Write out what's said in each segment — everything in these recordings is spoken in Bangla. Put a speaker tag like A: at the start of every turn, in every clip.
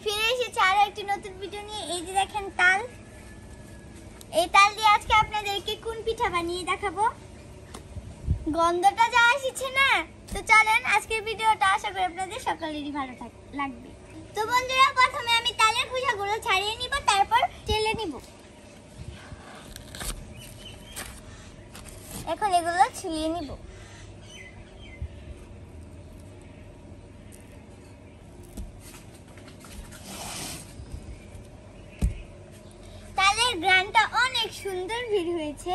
A: ফিরে এসেছি আরো একটি নতুন ভিডিও নিয়ে। এই যে দেখেন তাল, এই তাল দিয়ে আজকে আপনাদেরকে কোন পিঠা বানিয়ে দেখাবো। গন্ধটা যা আসছে না, তো চলেন আজকের ভিডিওটা আশা করি আপনাদের সকলেরই ভালো লাগবে। তো বন্ধুরা, প্রথমে আমি তালের খোসাগুলো ছাড়িয়ে নিব, তারপর চেলে নিব। এখন এগুলো ছুলিয়ে নিব। তালের গ্রানটা অনেক সুন্দর বের হয়েছে।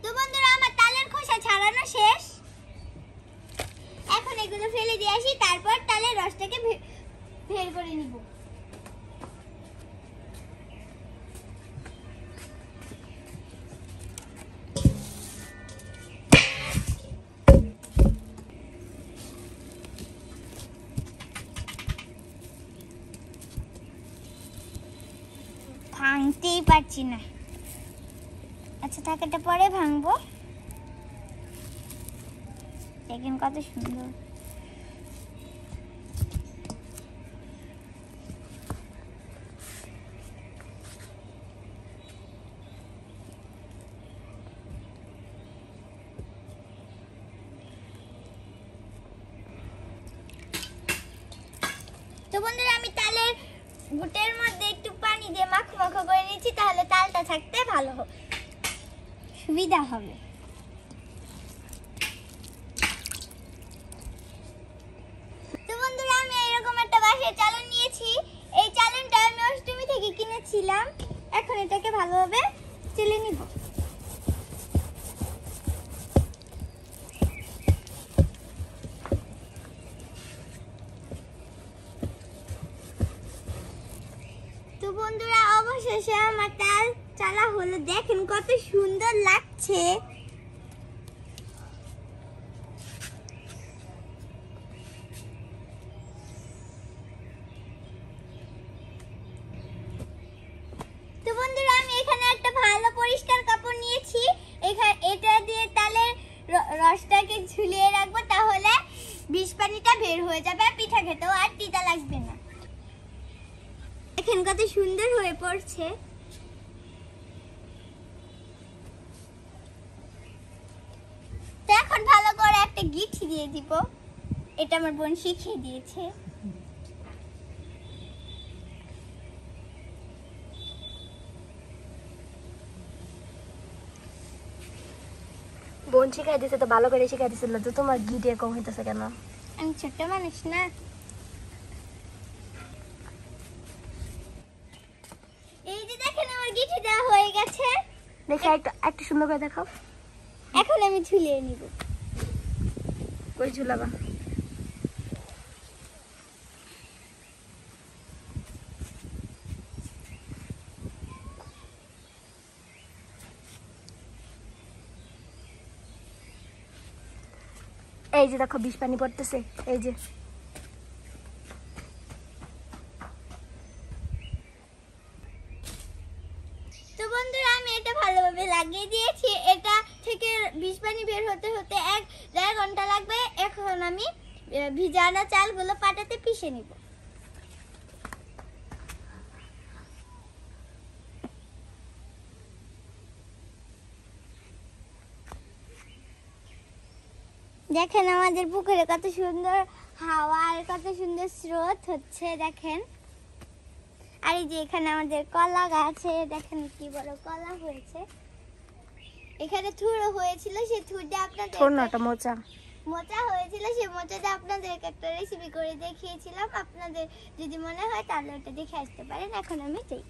A: তো বন্ধুরা, আমার তালের খোসা ছাড়ানো শেষ। এখন এগুলো ফেলে দিয়ে আসি, তারপর তালের রসটাকে বের করে নিব। ভাঙতেই পারছি না। আচ্ছা থাক, এটা পরে ভাঙবো। দেখেন কত সুন্দর। তো বন্ধুরা, আমি তালের গুটের মধ্যে একটু পানি দিয়ে মাখো মাখো করে নিচ্ছি, তাহলে তালটা থাকতে ভালো হবে, সুবিধা হবে। তো বন্ধুরা, আমি এরকম একটা বাঁশের চালন নিয়েছি। এই চালনটা আমি অষ্টমী থেকে কিনেছিলাম। এখন এটাকে ভালোভাবে চেলে নিব। তো বন্ধুরা, অবশেষে আমার তাল চালা হলো। দেখেন কত সুন্দর লাগছে। তো বন্ধুরা, আমি এখানে একটা ভালো পরিষ্কার কাপড় নিয়েছি। এটা দিয়ে তালের রসটাকে ঝুলিয়ে রাখবো, তাহলে বিষ পানিটা বের হয়ে যাবে, আর পিঠা খেতেও আর তিতা লাগবে না। দেখেন কত সুন্দর হয়ে পড়ছে। তো এখন ভালো করে একটা গিঁঠি দিয়ে দিব। এটা আমার বোন শিখিয়ে দিয়েছে।
B: বোন শিখাই দিছে তো ভালো করে শিখাই দিছিল, তো তোমার গিট এরকম হইতেছে কেন?
A: আমি ছোট মানুষ না। এই যে দেখেন আমার গিঁঠি দেওয়া হয়ে গেছে।
B: দেখে একটা সুন্দর করে দেখাও।
A: এখন আমি ঝুলিয়ে নিব।
B: কই ঝুলাবা? এই যে দেখো বিষ পানি পড়তেছে, এই যে।
A: তো বন্ধুরা, আমি এটা ভালোভাবে লাগিয়ে দিয়েছি। এটা থেকে বিষ পানি বের হতে হতে 1-1.5 ঘন্টা লাগবে। এখন আমি ভিজানো চালগুলো পাটাতে পিষে নিব। দেখেন আমাদের পুকুরে কত সুন্দর হাওয়া আর কত সুন্দর স্রোত হচ্ছে, দেখেন। আর এই যে এখানে আমাদের কলা গাছে দেখেন কি বড় কলা হয়েছে। এখানে থুড়ো হয়েছিল, সেই থুড়টা আপনাদের মোচা হয়েছিল, সেই মোচাটা আপনাদেরকে একটা রেসিপি করে দেখিয়েছিলাম। আপনাদের যদি মনে হয় তাহলে ওটা দেখে আসতে পারেন। এখন আমি যাই।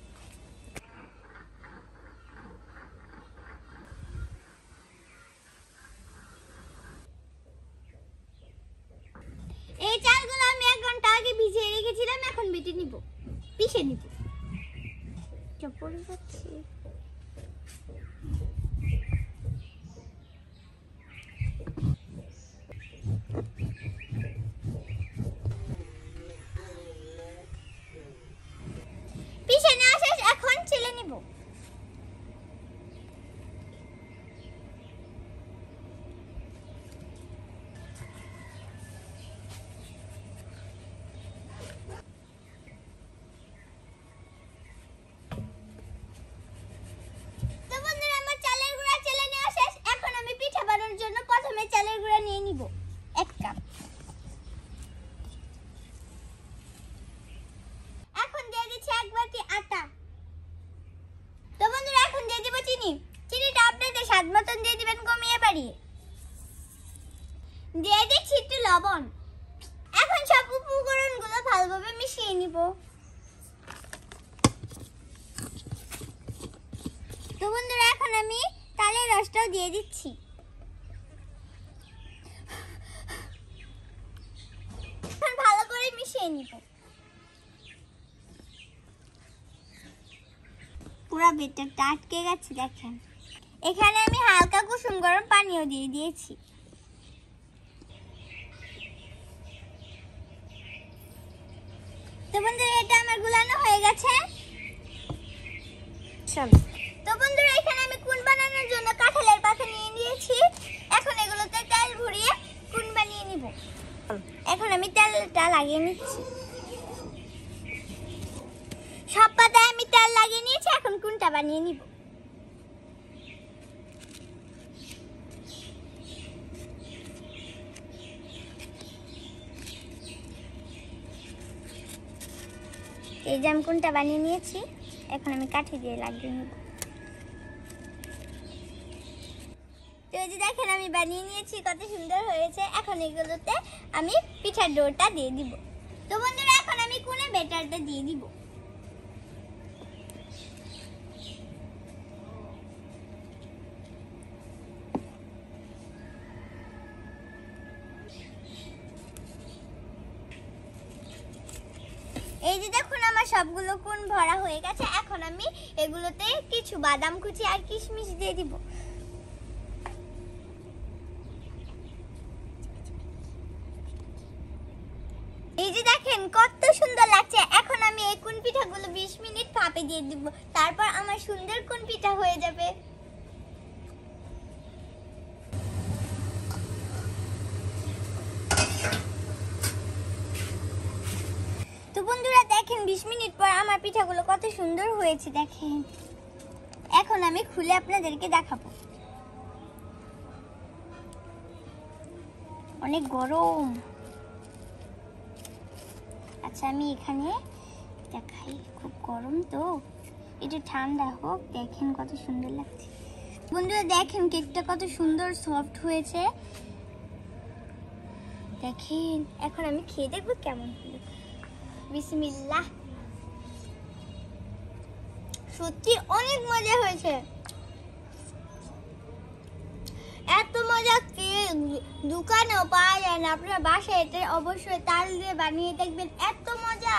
A: এই চালগুলো আমি 1 ঘন্টা আগে ভিজিয়ে রেখেছিলাম। এখন বেটে নিব, পিষে নিব। চপড় যাচ্ছে। পিষে নেওয়া শেষ, এখন চেলে নিব। দিয়ে দিচ্ছি একটু লবণ। এখন সব উপকরণগুলো ভালোভাবে মিশিয়ে নিব। তো বন্ধুরা এখন আমি তালের রসটাও দিয়ে দিচ্ছি। এখন ভালো করে মিশিয়ে নিব। পুরো বেটারটা আটকে গেছে দেখেন। এখানে আমি হালকা কুসুম গরম পানিও দিয়ে দিয়েছি। তো বন্ধুরা এটা আমার গুলানো হয়ে গেছে। তো বন্ধুরা এখানে আমি কুন বানানোর জন্য কাঁঠালের পাতা নিয়ে নিয়েছি। এখন এগুলোতে তেল ভরিয়ে কুন বানিয়ে নিব। এখন আমি তেলটা লাগিয়ে নিচ্ছি। সব পাতায় আমি তেল লাগিয়ে নিয়েছি। এখন কুনটা বানিয়ে নিব। এই যে আমি কোনটা বানিয়ে নিয়েছি। এখন আমি কাঠি দিয়ে লাগিয়ে নিব। তো এই যে দেখেন আমি বানিয়ে নিয়েছি, কত সুন্দর হয়েছে। এখন এগুলোতে আমি পিঠার ডোটা দিয়ে দিব। তো বন্ধুরা এখন আমি কোনে বেটারটা দিয়ে দিব। এই যে দেখুন আমার সবগুলো কোন ভরা হয়ে গেছে। এখন আমি এগুলোতে কিছু বাদাম কুচি আর কিশমিশ দিয়ে দিব। এই যে দেখেন কত সুন্দর লাগছে। এখন আমি এই কোন পিঠাগুলো 20 মিনিট ভাপে দিয়ে দিব। তারপর আমার সুন্দর কোন পিঠা হয়ে যাবে। তো বন্ধুরা দেখেন 20 মিনিট পর আমার পিঠাগুলো কত সুন্দর হয়েছে দেখেন। এখন আমি খুলে আপনাদেরকে দেখাবো। অনেক গরম। আচ্ছা আমি এখানে দেখাই, খুব গরম তো একটু ঠান্ডা হোক। দেখেন কত সুন্দর লাগছে। বন্ধুরা দেখেন কেকটা কত সুন্দর সফট হয়েছে দেখেন। এখন আমি খেয়ে দেখবো কেমন হলো। বিসমিল্লাহ। সত্যি অনেক মজা হয়েছে। এত মজা কেক দোকানেও পাওয়া যায় না। আপনারা বাসায় এটা অবশ্যই তাল দিয়ে বানিয়ে দেখবেন, এত মজা।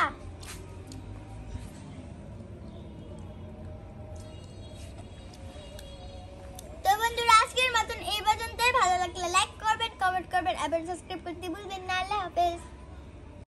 A: তো বন্ধুরা আজকের মতন এই পর্যন্তই। ভালো লাগলে লাইক করবেন, কমেন্ট করবেন, আবার সাবস্ক্রাইব করতে ভুলবেন না। আল্লাহ হাফেজ।